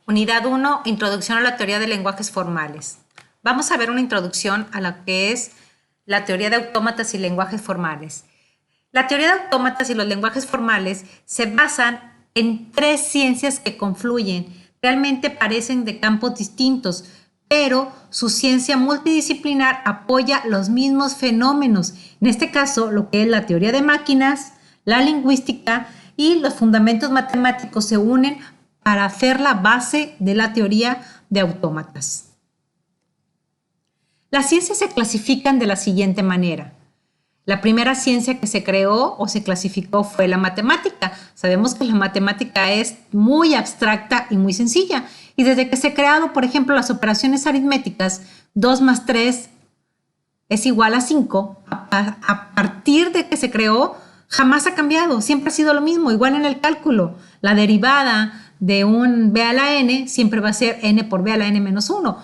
Unidad 1, Introducción a la teoría de lenguajes formales. Vamos a ver una introducción a lo que es la teoría de autómatas y lenguajes formales. La teoría de autómatas y los lenguajes formales se basan en tres ciencias que confluyen. Realmente parecen de campos distintos, pero su ciencia multidisciplinar apoya los mismos fenómenos. En este caso, lo que es la teoría de máquinas, la lingüística y los fundamentos matemáticos se unen para hacer la base de la teoría de autómatas. Las ciencias se clasifican de la siguiente manera. La primera ciencia que se creó o se clasificó fue la matemática. Sabemos que la matemática es muy abstracta y muy sencilla. Y desde que se creado, por ejemplo, las operaciones aritméticas, 2 más 3 es igual a 5. A partir de que se creó, jamás ha cambiado. Siempre ha sido lo mismo. Igual en el cálculo. La derivada de un b a la n siempre va a ser n por b a la n menos 1.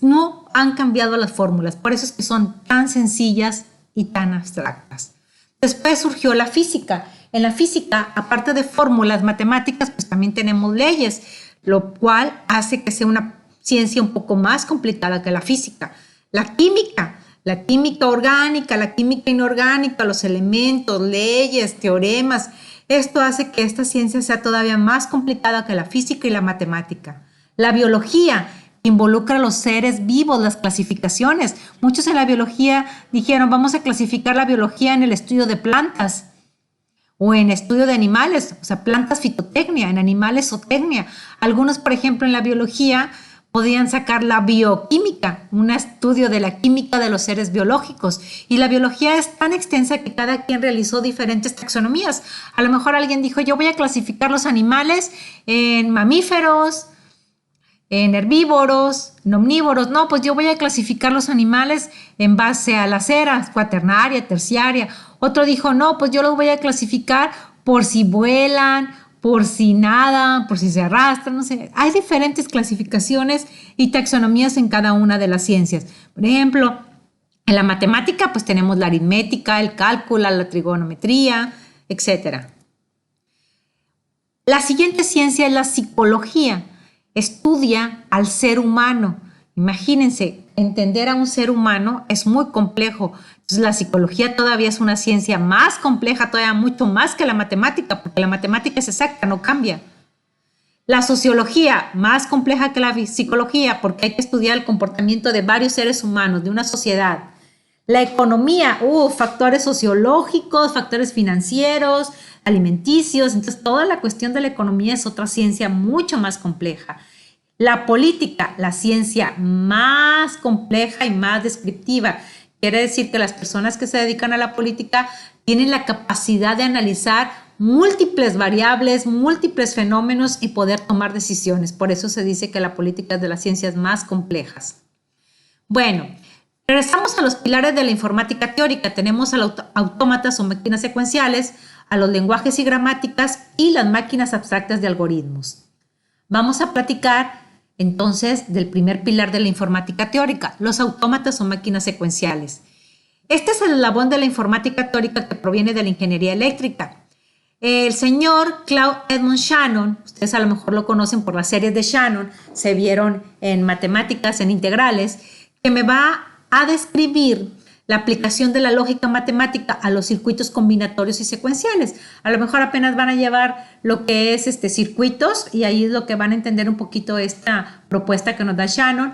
No han cambiado las fórmulas. Por eso es que son tan sencillas y tan abstractas. Después surgió la física. En la física, aparte de fórmulas matemáticas, pues también tenemos leyes, lo cual hace que sea una ciencia un poco más complicada que la física. La química orgánica, la química inorgánica, los elementos, leyes, teoremas. Esto hace que esta ciencia sea todavía más complicada que la física y la matemática. La biología involucra a los seres vivos, las clasificaciones. Muchos en la biología dijeron, vamos a clasificar la biología en el estudio de plantas o en estudio de animales, o sea, plantas fitotecnia, en animales zootecnia. Algunos, por ejemplo, en la biología podían sacar la bioquímica, un estudio de la química de los seres biológicos. Y la biología es tan extensa que cada quien realizó diferentes taxonomías. A lo mejor alguien dijo, yo voy a clasificar los animales en mamíferos, en herbívoros, en omnívoros. No, pues yo voy a clasificar los animales en base a las eras, cuaternaria, terciaria. Otro dijo, no, pues yo los voy a clasificar por si vuelan, por si nadan, por si se arrastran, no sé. Hay diferentes clasificaciones y taxonomías en cada una de las ciencias. Por ejemplo, en la matemática, pues tenemos la aritmética, el cálculo, la trigonometría, etc. La siguiente ciencia es la psicología. Estudia al ser humano. Imagínense, entender a un ser humano es muy complejo. Entonces, la psicología todavía es una ciencia más compleja, todavía mucho más que la matemática, porque la matemática es exacta, no cambia. La sociología, más compleja que la psicología, porque hay que estudiar el comportamiento de varios seres humanos, de una sociedad. La economía, factores sociológicos, factores financieros, alimenticios. Entonces, toda la cuestión de la economía es otra ciencia mucho más compleja. La política, la ciencia más compleja y más descriptiva. Quiere decir que las personas que se dedican a la política tienen la capacidad de analizar múltiples variables, múltiples fenómenos y poder tomar decisiones. Por eso se dice que la política es de las ciencias más complejas. Bueno, regresamos a los pilares de la informática teórica. Tenemos a los autómatas o máquinas secuenciales, a los lenguajes y gramáticas y las máquinas abstractas de algoritmos. Vamos a platicar entonces del primer pilar de la informática teórica, los autómatas o máquinas secuenciales. Este es el eslabón de la informática teórica que proviene de la ingeniería eléctrica. El señor Claude Edmond Shannon, ustedes a lo mejor lo conocen por las series de Shannon, se vieron en matemáticas, en integrales, que me va a describir la aplicación de la lógica matemática a los circuitos combinatorios y secuenciales. A lo mejor apenas van a llevar lo que es circuitos y ahí es lo que van a entender un poquito esta propuesta que nos da Shannon.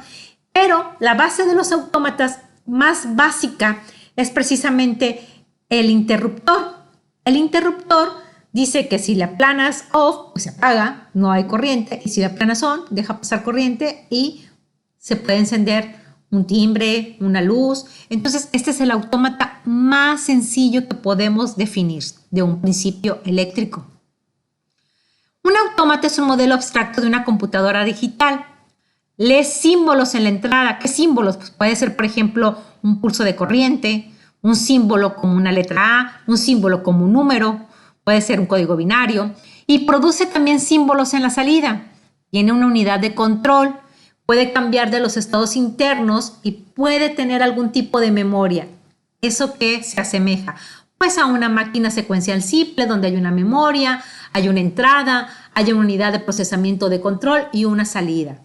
Pero la base de los autómatas más básica es precisamente el interruptor. El interruptor dice que si le aplanas off, pues se apaga, no hay corriente, y si le aplanas on, deja pasar corriente y se puede encender un timbre, una luz. Entonces, este es el autómata más sencillo que podemos definir de un principio eléctrico. Un autómata es un modelo abstracto de una computadora digital. Lee símbolos en la entrada. ¿Qué símbolos? Pues puede ser, por ejemplo, un pulso de corriente, un símbolo como una letra A, un símbolo como un número, puede ser un código binario. Y produce también símbolos en la salida. Tiene una unidad de control. Puede cambiar de los estados internos y puede tener algún tipo de memoria. ¿Eso qué se asemeja? Pues a una máquina secuencial simple donde hay una memoria, Hay una entrada, hay una unidad de procesamiento de control y una salida.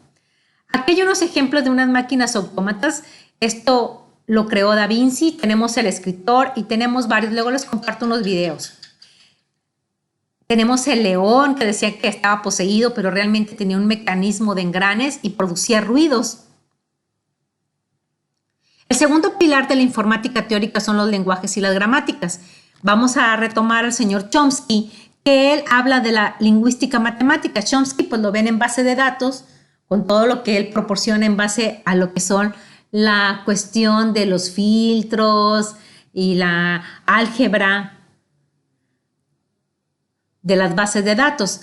Aquí hay unos ejemplos de unas máquinas autómatas. Esto lo creó Da Vinci, tenemos el escritor y tenemos varios. Luego les comparto unos videos. Tenemos el león que decía que estaba poseído, pero realmente tenía un mecanismo de engranes y producía ruidos. El segundo pilar de la informática teórica son los lenguajes y las gramáticas. Vamos a retomar al señor Chomsky, que él habla de la lingüística matemática. Chomsky, pues lo ven en base de datos, con todo lo que él proporciona en base a lo que son la cuestión de los filtros y la álgebra de las bases de datos.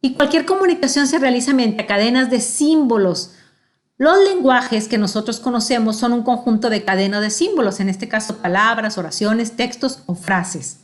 Y cualquier comunicación se realiza mediante cadenas de símbolos. Los lenguajes que nosotros conocemos son un conjunto de cadenas de símbolos, en este caso palabras, oraciones, textos o frases.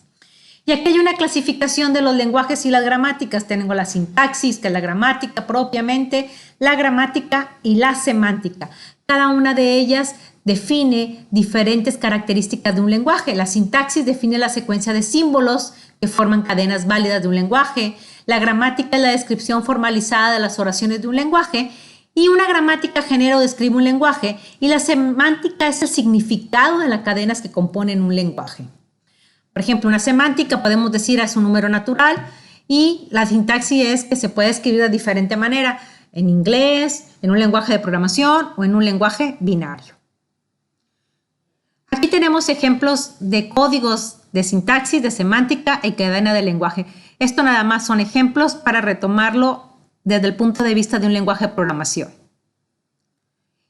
Y aquí hay una clasificación de los lenguajes y las gramáticas. Tengo la sintaxis, que es la gramática propiamente, la gramática y la semántica. Cada una de ellas define diferentes características de un lenguaje. La sintaxis define la secuencia de símbolos que forman cadenas válidas de un lenguaje. La gramática es la descripción formalizada de las oraciones de un lenguaje. Y una gramática genera o describe un lenguaje. Y la semántica es el significado de las cadenas que componen un lenguaje. Por ejemplo, una semántica podemos decir es un número natural y la sintaxis es que se puede escribir de diferente manera, en inglés, en un lenguaje de programación o en un lenguaje binario. Aquí tenemos ejemplos de códigos de sintaxis, de semántica y cadena de lenguaje. Esto nada más son ejemplos para retomarlo desde el punto de vista de un lenguaje de programación.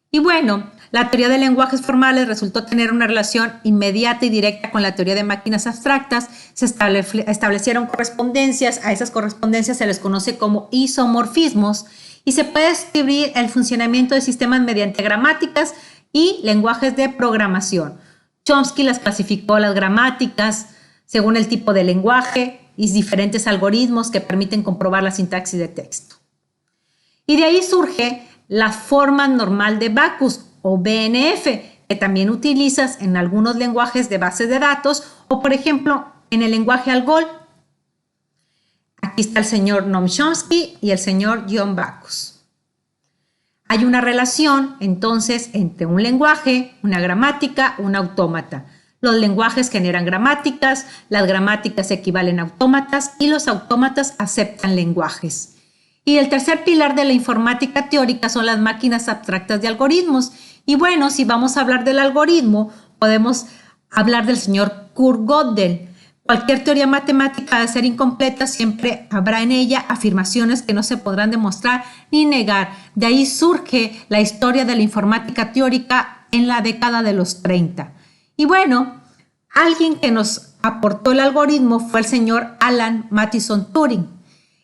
Y bueno, la teoría de lenguajes formales resultó tener una relación inmediata y directa con la teoría de máquinas abstractas. Se establecieron correspondencias, a esas correspondencias se les conoce como isomorfismos y se puede describir el funcionamiento de sistemas mediante gramáticas y lenguajes de programación. Chomsky las clasificó las gramáticas según el tipo de lenguaje y diferentes algoritmos que permiten comprobar la sintaxis de texto. Y de ahí surge la forma normal de Backus o BNF, que también utilizas en algunos lenguajes de bases de datos o, por ejemplo, en el lenguaje ALGOL. Aquí está el señor Noam Chomsky y el señor John Backus. Hay una relación, entonces, entre un lenguaje, una gramática, un autómata. Los lenguajes generan gramáticas, las gramáticas equivalen a autómatas y los autómatas aceptan lenguajes. Y el tercer pilar de la informática teórica son las máquinas abstractas de algoritmos. Y bueno, si vamos a hablar del algoritmo, podemos hablar del señor Kurt Gödel. Cualquier teoría matemática, de ser incompleta, siempre habrá en ella afirmaciones que no se podrán demostrar ni negar. De ahí surge la historia de la informática teórica en la década de los 30. Y bueno, alguien que nos aportó el algoritmo fue el señor Alan Matheson Turing.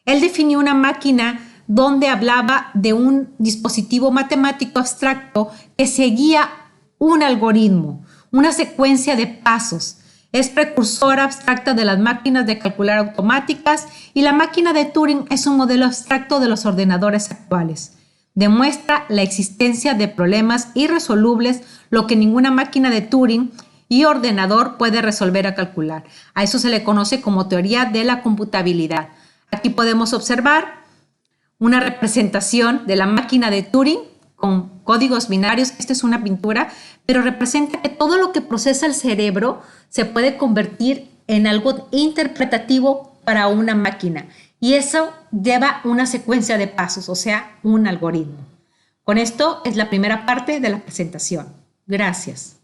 Él definió una máquina donde hablaba de un dispositivo matemático abstracto que seguía un algoritmo, una secuencia de pasos. Es precursora abstracta de las máquinas de calcular automáticas y la máquina de Turing es un modelo abstracto de los ordenadores actuales. Demuestra la existencia de problemas irresolubles, lo que ninguna máquina de Turing y ordenador puede resolver o calcular. A eso se le conoce como teoría de la computabilidad. Aquí podemos observar una representación de la máquina de Turing con códigos binarios. Esta es una pintura, pero representa que todo lo que procesa el cerebro se puede convertir en algo interpretativo para una máquina. Y eso lleva una secuencia de pasos, o sea, un algoritmo. Con esto es la primera parte de la presentación. Gracias.